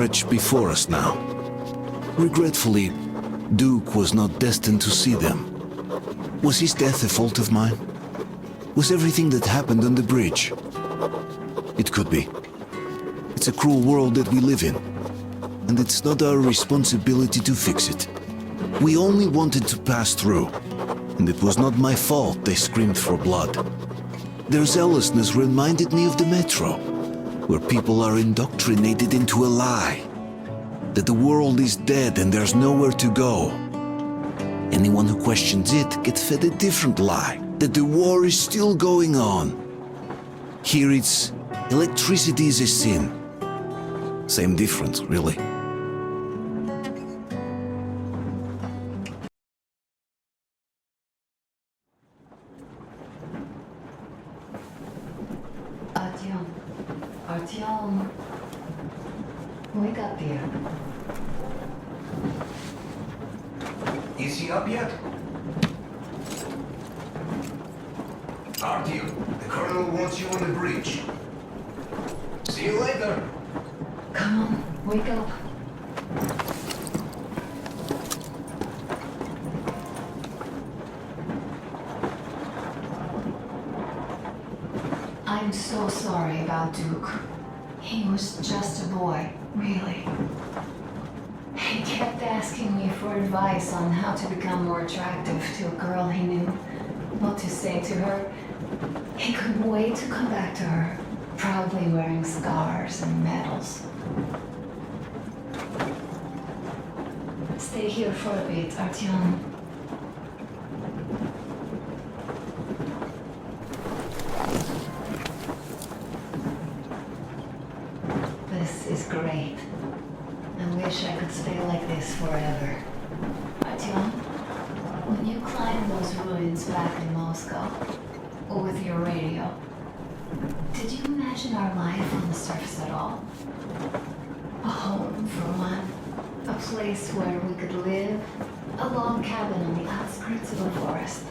stretched before us now. Regretfully, Duke was not destined to see them. Was his death a fault of mine? Was everything that happened on the bridge? It could be. It's a cruel world that we live in, and it's not our responsibility to fix it. We only wanted to pass through, and it was not my fault they screamed for blood. Their zealousness reminded me of the Metrô, where people are indoctrinated into a lie, that the world is dead and there's nowhere to go. Anyone who questions it gets fed a different lie, that the war is still going on. Here it's electricity is a sin. Same difference, really. Artyom, wake up, dear. Is he up yet? Artyom, the colonel wants you on the bridge. See you later. Come on, wake up. I'm so sorry about Duke. He was just a boy, really. He kept asking me for advice on how to become more attractive to a girl he knew, what to say to her. He couldn't wait to come back to her, proudly wearing scars and medals. Stay here for a bit, Artyom. This is great. I wish I could stay like this forever. Artyom, when you climbed those ruins back in Moscow, with your radio, did you imagine our life on the surface at all? A home for one, a place where we could live, a log cabin on the outskirts of a forest,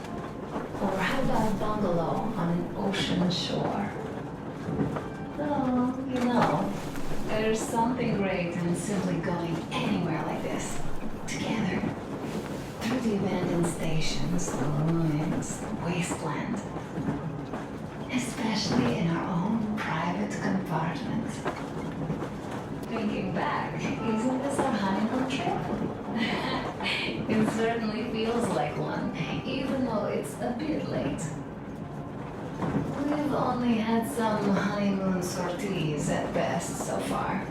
or how about a bungalow on an ocean shore? Oh, you know, there's something great in simply going anywhere like this, together, through the abandoned stations, the ruins, the wasteland, especially in our own private compartment. Thinking back, isn't this our honeymoon trip? It certainly feels like one, even though it's a bit late. We've only had some honeymoon sorties at best so far.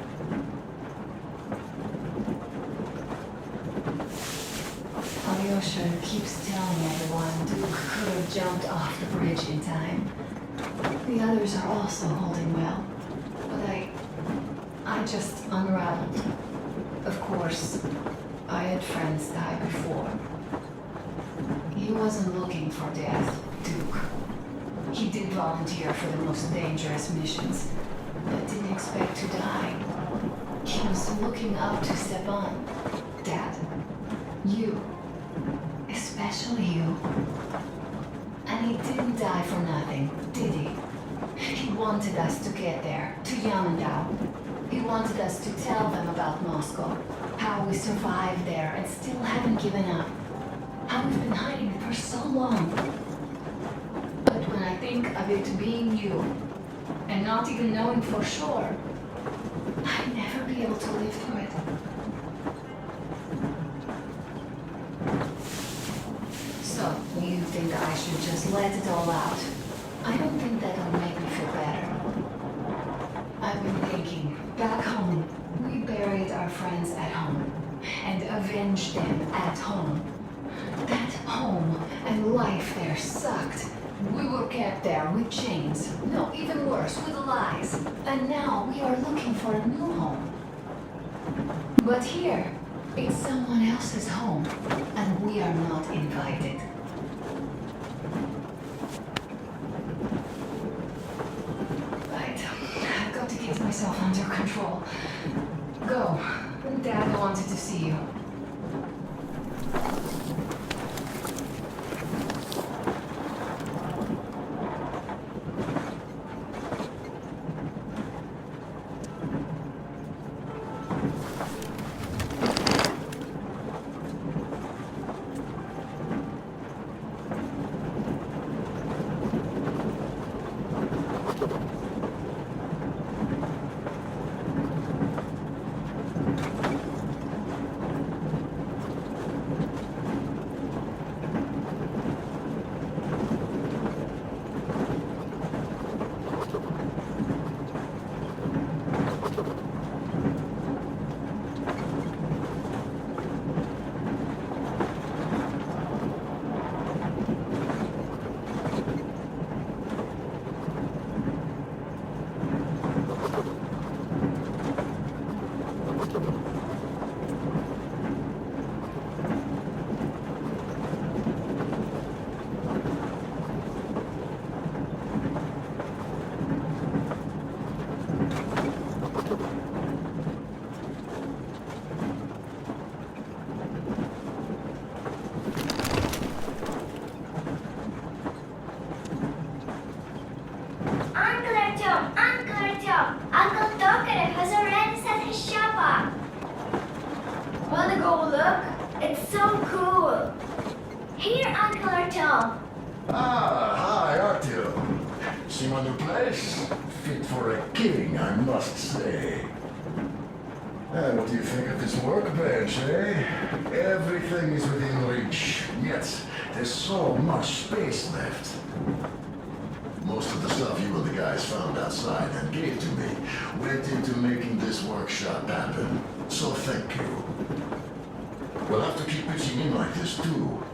Alyosha keeps telling everyone Duke could have jumped off the bridge in time. The others are also holding well, but I just unraveled. Of course, I had friends die before. He wasn't looking for death, Duke. He did volunteer for the most dangerous missions, but didn't expect to die. He was looking up to Stepan. Dad, you, especially you. And he didn't die for nothing, did he? He wanted us to get there, to Yamandau. He wanted us to tell them about Moscow, how we survived there and still haven't given up, how we've been hiding it for so long. But when I think of it being you, and not even knowing for sure, I'd never be able to live through it. So, you think I should just let it all out? I don't think that'll make me feel better. I've been thinking, back home, we buried our friends at home, and avenged them at home. That home and life there sucked. We were kept there with chains. No, even worse, with lies. And now we are looking for a new home. But here, it's someone else's home, and we are not invited. Right, I've got to get myself under control. Go. Dad wanted to see you. Uncle Talkative has already set his shop up. Wanna go look? It's so cool. Here, Uncle Artyom. Ah, hi, Artyom. See my new place? Fit for a king, I must say. And what do you think of this workbench, eh? Everything is within reach, yet there's so much space left. Most of the stuff you and the guys found outside and gave to me went into making this workshop happen. So thank you. We'll have to keep pitching in like this too.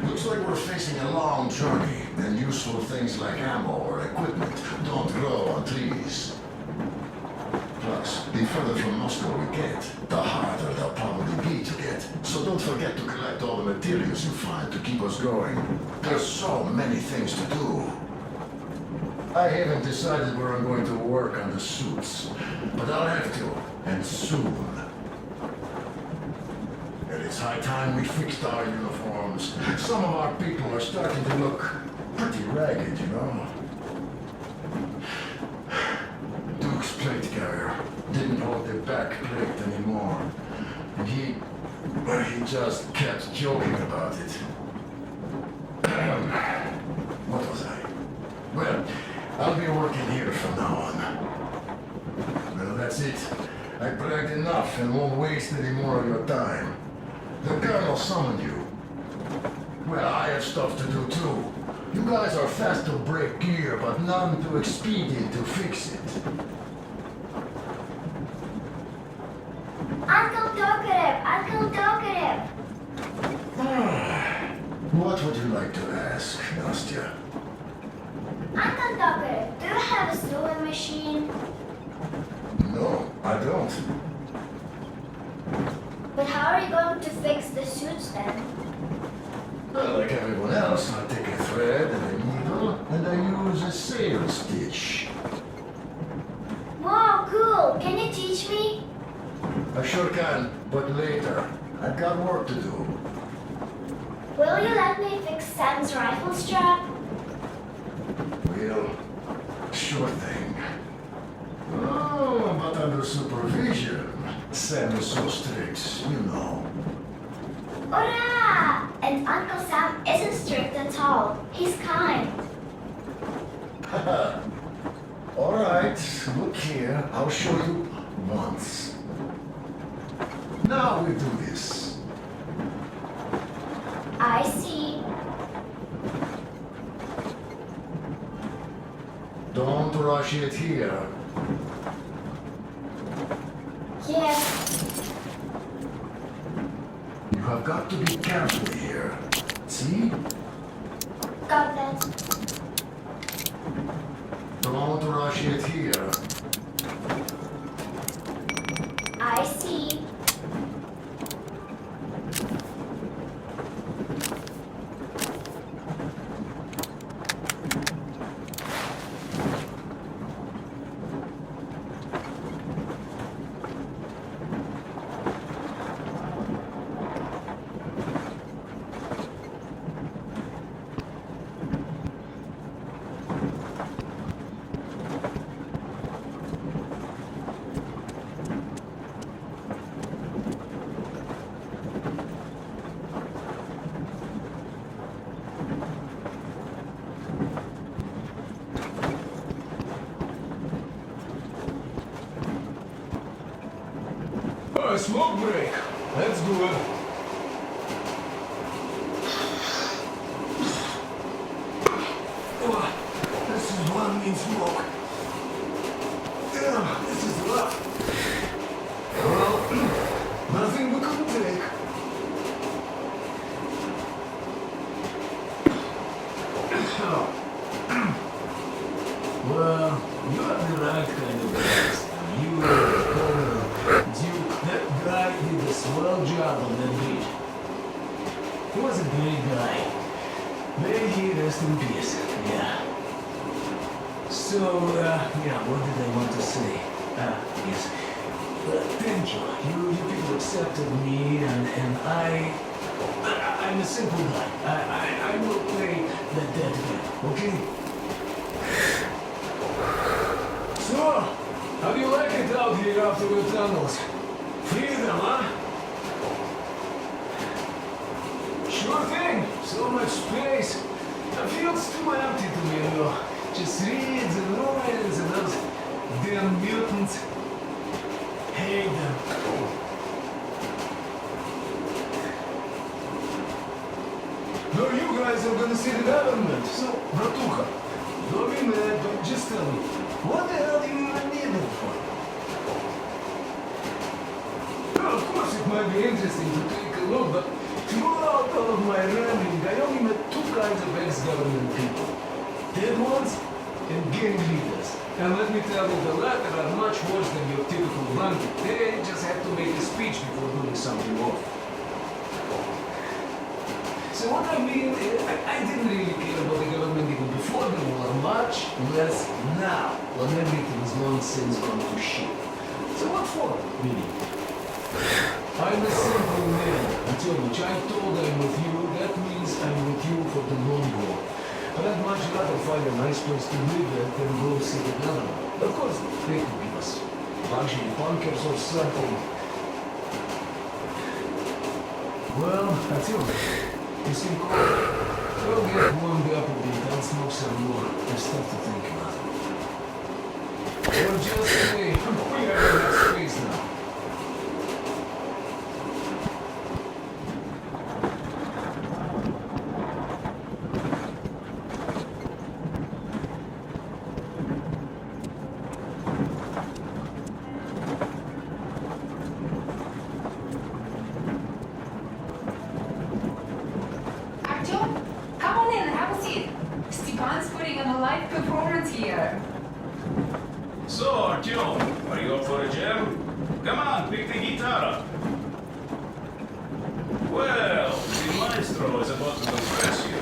Looks like we're facing a long journey, and useful things like ammo or equipment don't grow on trees. Plus, the further from Moscow we get, the harder they'll probably be to get. So don't forget to collect all the materials you find to keep us going. There's so many things to do. I haven't decided where I'm going to work on the suits, but I'll have to, and soon. And it's high time we fixed our uniforms. Some of our people are starting to look pretty ragged, you know. Duke's plate carrier didn't hold the back plate anymore. And he just kept joking about it. What was I? Well, I'll be working here from now on. Well, that's it. I bragged enough and won't waste any more of your time. The colonel summoned you. Well, I have stuff to do too. You guys are fast to break gear, but none too expedient to fix it. Uncle Talkative! Uncle Talkative! What would you like to ask, Nastya? Uncle Talkative, do you have a sewing machine? No, I don't. But how are you going to fix the suits then? Well, like everyone else, I take a thread and a needle, and I use a sail stitch. Wow, cool! Can you teach me? I sure can, but later. I've got work to do. Will you let me fix Sam's rifle strap? Well, sure thing. Oh, but under supervision. Sam is so strict, you know. Hurrah! And Uncle Sam isn't strict at all. He's kind. All right, look here. I'll show you once. Now we do this. I see. Don't rush it here. Yes. You have got to be careful here. See? Got that. Don't rush it here. I see. A smoke break. That's good. This is one mean smoke. Yeah, this is rough. Well, nothing we couldn't take. Well, you are the right kind of guys. You, Colonel, Duke, swell job on that beach. He was a great guy. May he rest in peace. Yeah. So, what did I want to say? Yes. Thank you. You people accepted me, and I'm a simple guy. I will pay that debt back, okay? So, how do you like it out here after the tunnels? Freedom, huh? Sure thing. So much space. It feels too empty to me, you know. Just reeds and ruins and those damn mutants. Hate them. No, you guys are gonna see the government. So, Bratuха, don't be mad, but just tell me, what the hell do you even need them for? Well, of course it might be interesting to take a look, but throughout all of my rambling, I only met two kinds of ex-government people. Dead ones and gang leaders. And let me tell you, the latter are much worse than your typical blanket. They just have to make a speech before doing something wrong. So what I mean is, I didn't really care about the government even before the war, much less now, when everything's long since gone to shit. So what for, really? I'm a simple man, until which I told I'm with you, that means I'm with you for the long haul. But I'd much rather find a nice place to live at than go see the government. Of course, they could give us luxury bunkers or something. Well, that's it. You seem cold. We'll get warmed up a bit, I'll smoke some more. There's stuff to think about. Or just say, we have enough space now. So, Artyom, are you up for a jam? Come on, pick the guitar up. Well, the maestro is about to confess you.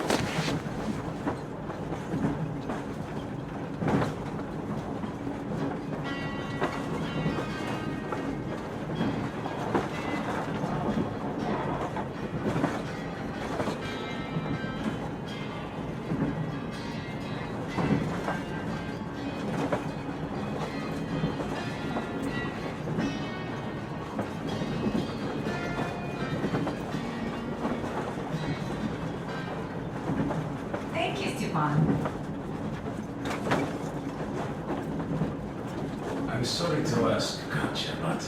I'm sorry to ask, Katya, but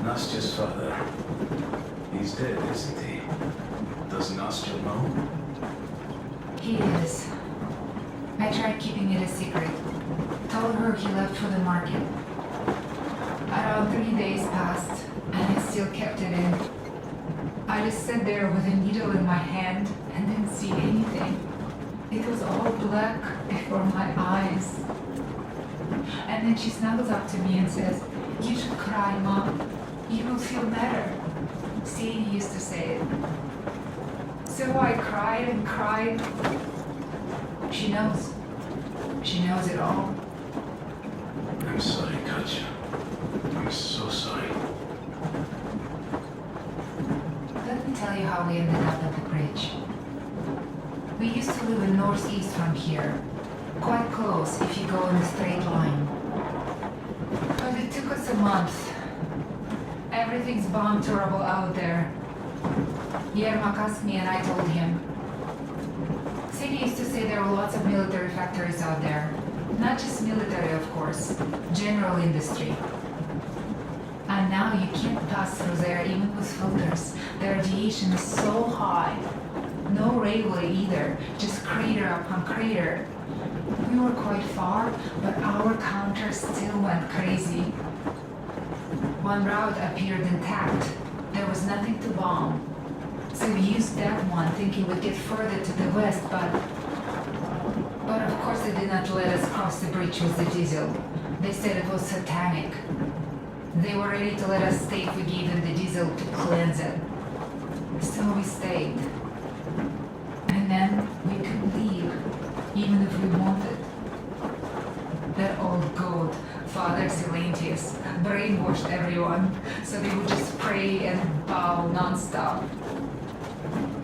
Nastya's father, he's dead, isn't he? Does Nastya know? He is. I tried keeping it a secret. Told her he left for the market. Around 3 days passed, and I still kept it in. I just sat there with a needle in my hand and didn't see anything. It was all black before my eyes. And then she snuggles up to me and says, "You should cry, Mom. You will feel better." Sadie used to say it. So I cried and cried. She knows. She knows it all. I'm sorry, Katya. I'm so sorry. Let me tell you how we ended up at the bridge. We used to live in northeast from here. Quite close if you go in a straight line. But it took us a month. Everything's bombed to rubble out there. Yermak asked me and I told him. Sadie used to say there were lots of military factories out there. Not just military, of course. General industry. And now you can't pass through there even with filters. The radiation is so high. No railway either, just crater upon crater. We were quite far, but our counter still went crazy. One route appeared intact. There was nothing to bomb. So we used that one thinking we'd get further to the west, but of course they did not let us cross the bridge with the diesel. They said it was satanic. They were ready to let us stay if we gave them the diesel to cleanse transit. So we stayed. And then we couldn't leave, even if we wanted. That old goat, Father Silentius, brainwashed everyone, so they would just pray and bow non-stop.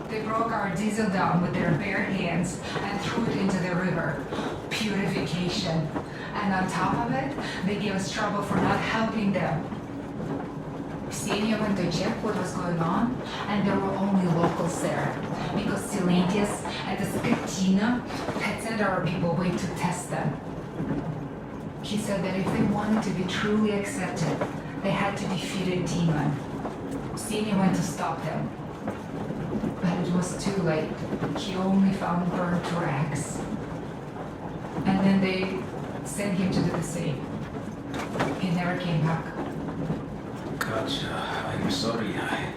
They broke our diesel down with their bare hands and threw it into the river. Purification. And on top of it, they gave us trouble for not helping them. Xenia went to check what was going on, and there were only locals there, because Silentius and the Scatina had sent our people away to test them. He said that if they wanted to be truly accepted, they had to defeat a demon. Xenia went to stop them. But it was too late. He only found burnt rags. And then they sent him to the sea. He never came back. Gotcha. I'm sorry. I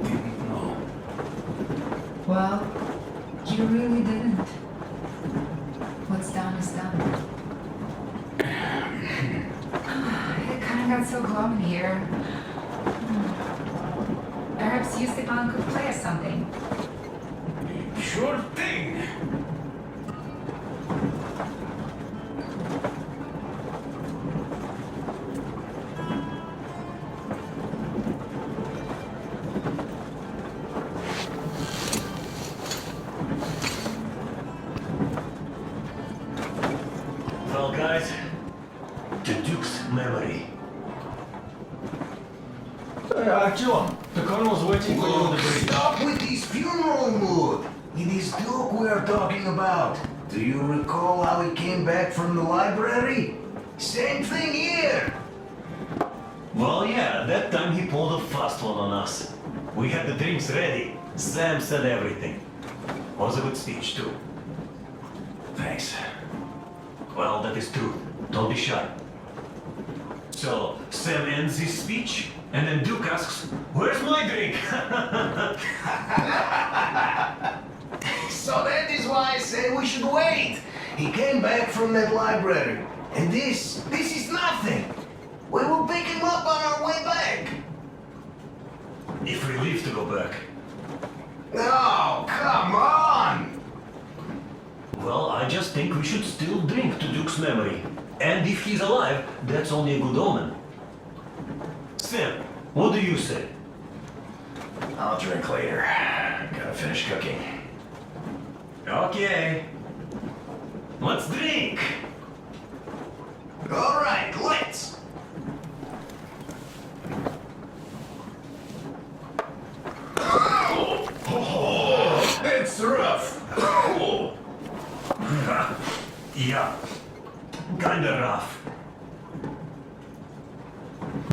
didn't know. Well, you really didn't. What's done is done. It kind of got so glum in here. Perhaps you, Stepan, could play us something. Sure thing. Well, guys, the Duke's memory. Hey, Artyom, the colonel's waiting for you on the bridge. Stop with this funeral mood! It is Duke we are talking about. Do you recall how he came back from the library? Same thing here! Well, yeah, that time he pulled a fast one on us. We had the drinks ready. Sam said everything. Was a good speech, too. Thanks. Well, that is true. Don't be shy. So, Sam ends his speech, and then Duke asks, "Where's my drink?" So that is why I say we should wait. He came back from that library. And this is nothing. We will pick him up on our way back. If we leave to go back. Oh, come on! Well, I just think we should still drink to Duke's memory. And if he's alive, that's only a good omen. Sam, what do you say? I'll drink later. Gotta finish cooking. Okay. Let's drink! All right, let's. Oh, it's rough. Oh. Yeah. Kinda rough.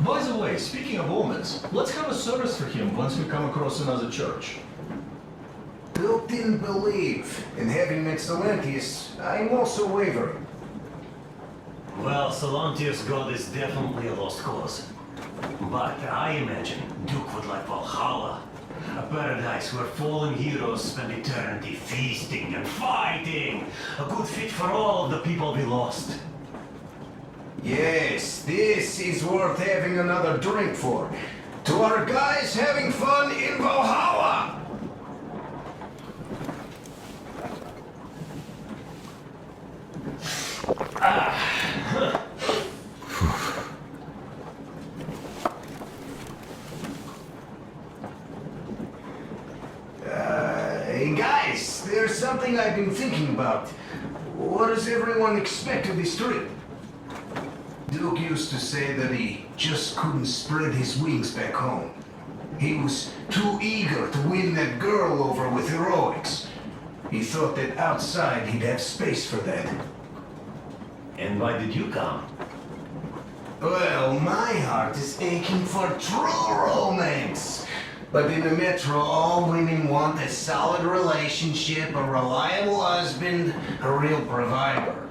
By the way, speaking of omens, let's have a service for him once we come across another church. Duke didn't believe, and having met Silentius, I'm also wavering. Well, Silentius' god is definitely a lost cause. But I imagine Duke would like Valhalla. A paradise where fallen heroes spend eternity feasting and fighting. A good fit for all of the people we lost. Yes, this is worth having another drink for. To our guys having fun in Valhalla! Hey guys, there's something I've been thinking about. What does everyone expect of this trip? Duke used to say that he just couldn't spread his wings back home. He was too eager to win that girl over with heroics. He thought that outside he'd have space for that. And why did you come? Well, my heart is aching for true romance. But in the Metro, all women want a solid relationship, a reliable husband, a real provider.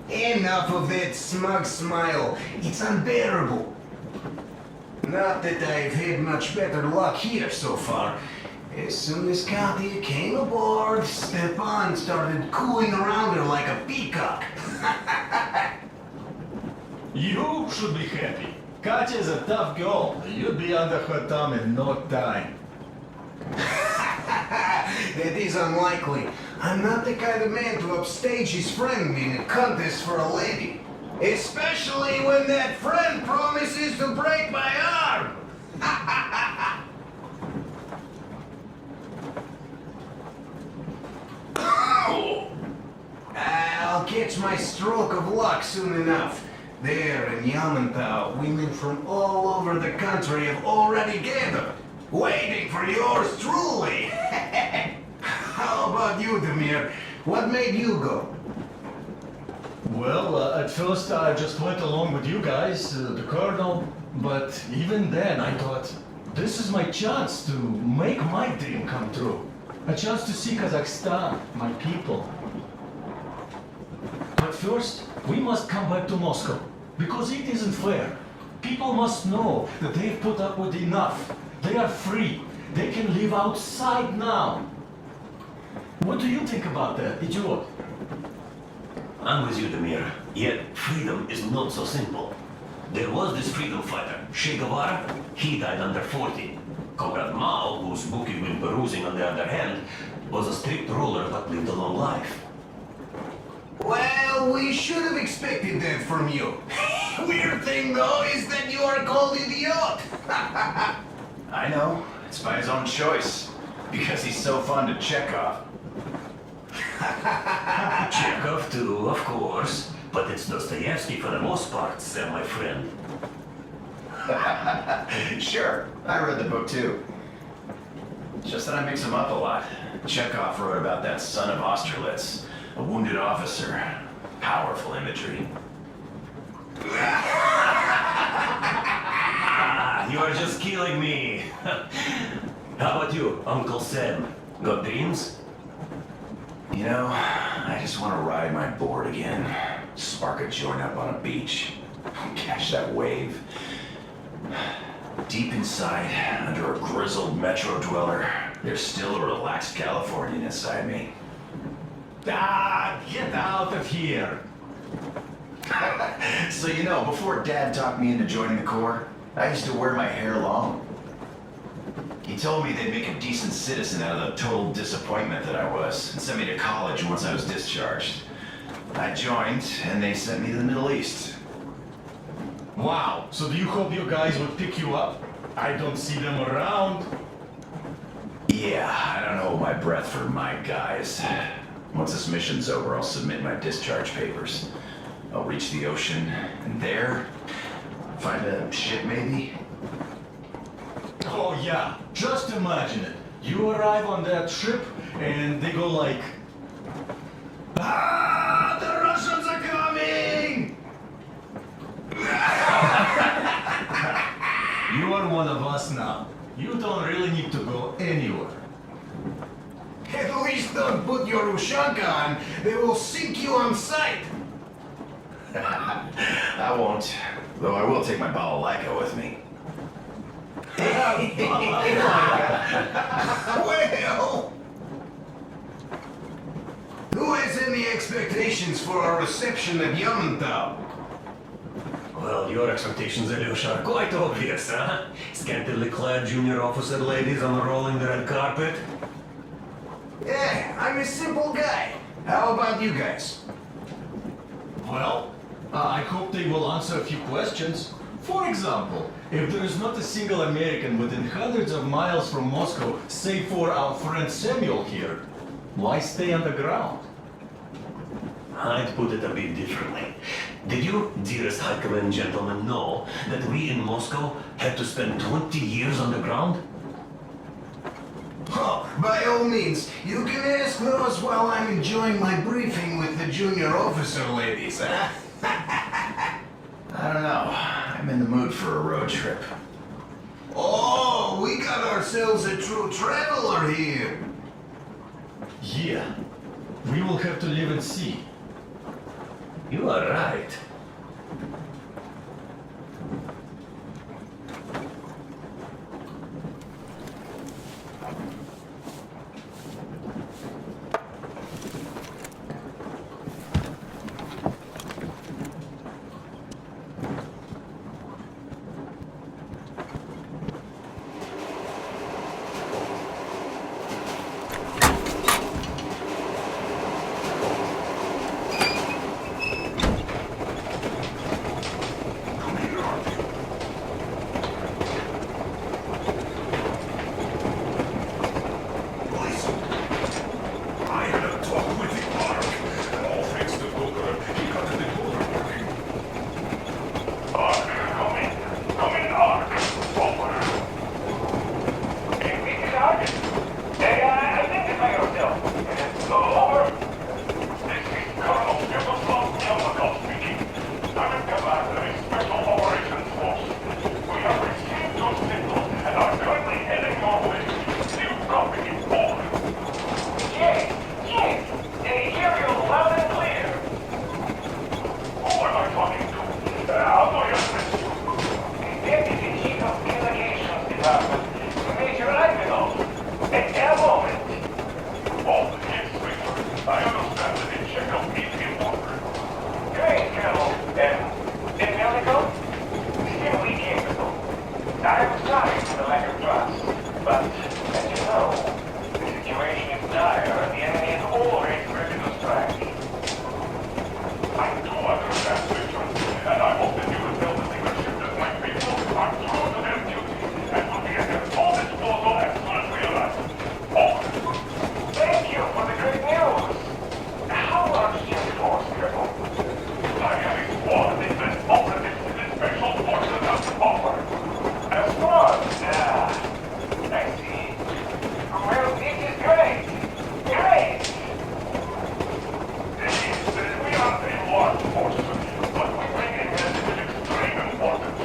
Enough of that smug smile. It's unbearable. Not that I've had much better luck here so far. As soon as Katia came aboard, Stepan started cooing around her like a peacock. You should be happy. Katya is a tough girl. You'd be under her thumb in no time. That is unlikely. I'm not the kind of man to upstage his friend in a contest for a lady. Especially when that friend promises to break my arm! I'll catch my stroke of luck soon enough. There in Yamantau, women from all over the country have already gathered, waiting for yours truly. How about you, Demir? What made you go? Well, at first I just went along with you guys, the colonel, but even then I thought, this is my chance to make my dream come true. A chance to see Kazakhstan, my people. But first, we must come back to Moscow, because it isn't fair. People must know that they've put up with enough. They are free. They can live outside now. What do you think about that, idiot? I'm with you, Demir. Yet, freedom is not so simple. There was this freedom fighter, Che Guevara. He died under 40. Comrade Mao, whose book you've been perusing on the other hand, was a strict ruler but lived a long life. Well, we should have expected that from you. Weird thing, though, is that you are called idiot. I know. It's by his own choice. Because he's so fond of Chekhov. Chekhov too, of course. But it's Dostoevsky for the most part, Sam, my friend. Sure, I read the book too. Just that I mix them up a lot. Chekhov wrote about that son of Austerlitz, a wounded officer. Powerful imagery. You are just killing me. How about you, Uncle Sam? Got dreams? You know, I just want to ride my board again. Spark a joint up on a beach. Catch that wave. Deep inside, under a grizzled Metro dweller, there's still a relaxed Californian inside me. Ah, get out of here! So you know, before Dad talked me into joining the Corps, I used to wear my hair long. He told me they'd make a decent citizen out of the total disappointment that I was, and sent me to college once I was discharged. I joined, and they sent me to the Middle East. Wow, so do you hope your guys would pick you up? I don't see them around. Yeah, I don't hold my breath for my guys. Once this mission's over, I'll submit my discharge papers. I'll reach the ocean, and there, find a ship maybe? Oh yeah, just imagine it. You arrive on that ship, and they go like... Ah, the Russians are coming! You are one of us now. You don't really need to go anywhere. At least don't put your Ushanka on. They will sink you on sight. I won't, though I will take my balalaika with me. Well, who has any expectations for our reception at Yamantau? Well, your expectations, Ilyusha, are quite obvious, huh? Scantily clad junior officer ladies unrolling the red carpet. Yeah, I'm a simple guy. How about you guys? Well, I hope they will answer a few questions. For example, if there is not a single American within hundreds of miles from Moscow, save for our friend Samuel here, why stay underground? I'd put it a bit differently. Did you, dearest High Command gentlemen, know that we in Moscow had to spend 20 years underground? Oh, by all means, you can ask those while I'm enjoying my briefing with the junior officer ladies, huh? I don't know. I'm in the mood for a road trip. Oh, we got ourselves a true traveler here. Yeah, we will have to live and see. You are right. lack of trust. But, as you know, the situation is dire and the enemy is always ready to strike. I do understand, Victor, and I hope that you will tell the leadership that my people are true to their duty and will be at their full disposal as soon as we arrive. Oh, thank you for the great news. How large is your force, Colonel? I have explored the best operatives in the special forces have to offer. As far I see. Well, this is great. Great! We are a large force, but we bring a message of extreme importance.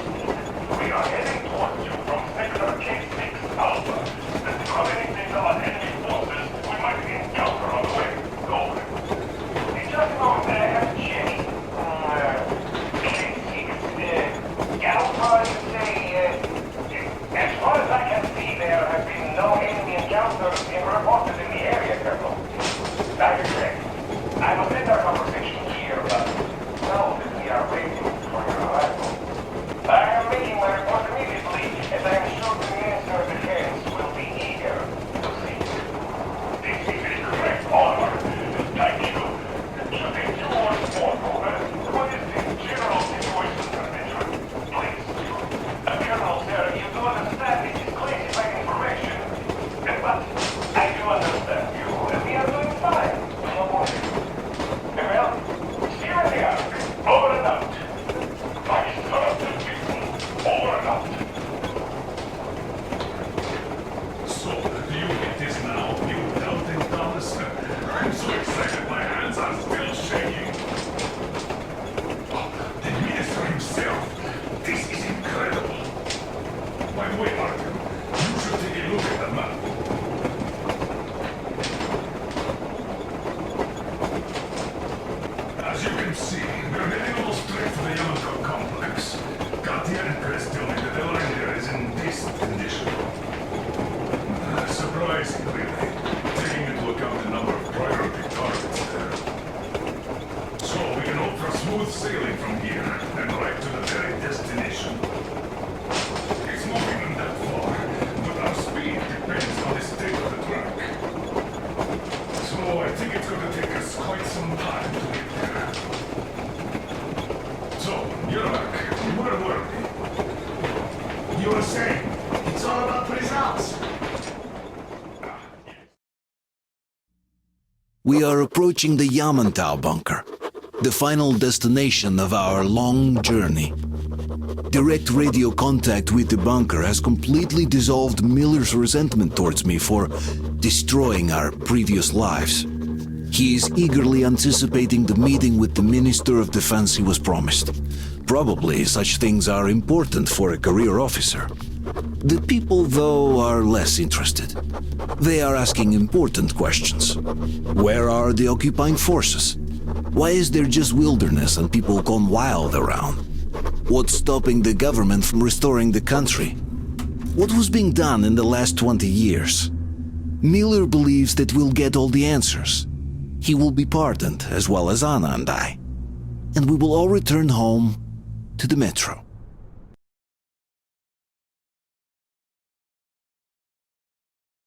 We are heading towards you from Sector K6 Alpha. The scrubbing signal on enemy forces we might encounter on the way. Over. Just a moment, I have to check. K6 Alpha, you say, as far as I can see, there have been no enemy encounters reported in the area, Colonel. That is correct. I will end our conversation here, but know that we are waiting for your arrival. I am making my report immediately, and I am sure the Minister of Defense will be eager to see you. This is a correct order. Thank you. Should a few words more, over. What is the general situation, Major? Please. Colonel, sir, you do understand this is classified information. But I do understand you, and we are doing fine. No worries. Well, here they are. Over and out. My son of the people. Over and out. So, do you get this now, you doubting Thomas? I'm so excited my hands are still shaking. Oh, the minister himself. This is incredible. By the way, Arthur, you should take a look at the map. As you can see, we're heading almost straight to the Yamato complex. Katia and Chris tell me that the line there is in decent condition. Surprising, really, taking into account the number of priority targets there. So we can hope for smooth sailing from here and right to the very destination. It's not even that far, but our speed depends on the state of the track. So I think it's going to take us quite some time to get there. So, you're back. Where were we? You were saying, it's all about results. We are approaching the Yamantau bunker, the final destination of our long journey. Direct radio contact with the bunker has completely dissolved Miller's resentment towards me for destroying our previous lives. He is eagerly anticipating the meeting with the Minister of Defense he was promised. Probably such things are important for a career officer. The people, though, are less interested. They are asking important questions. Where are the occupying forces? Why is there just wilderness and people gone wild around? What's stopping the government from restoring the country? What was being done in the last 20 years? Miller believes that we'll get all the answers. He will be pardoned, as well as Anna and I. And we will all return home to the Metro.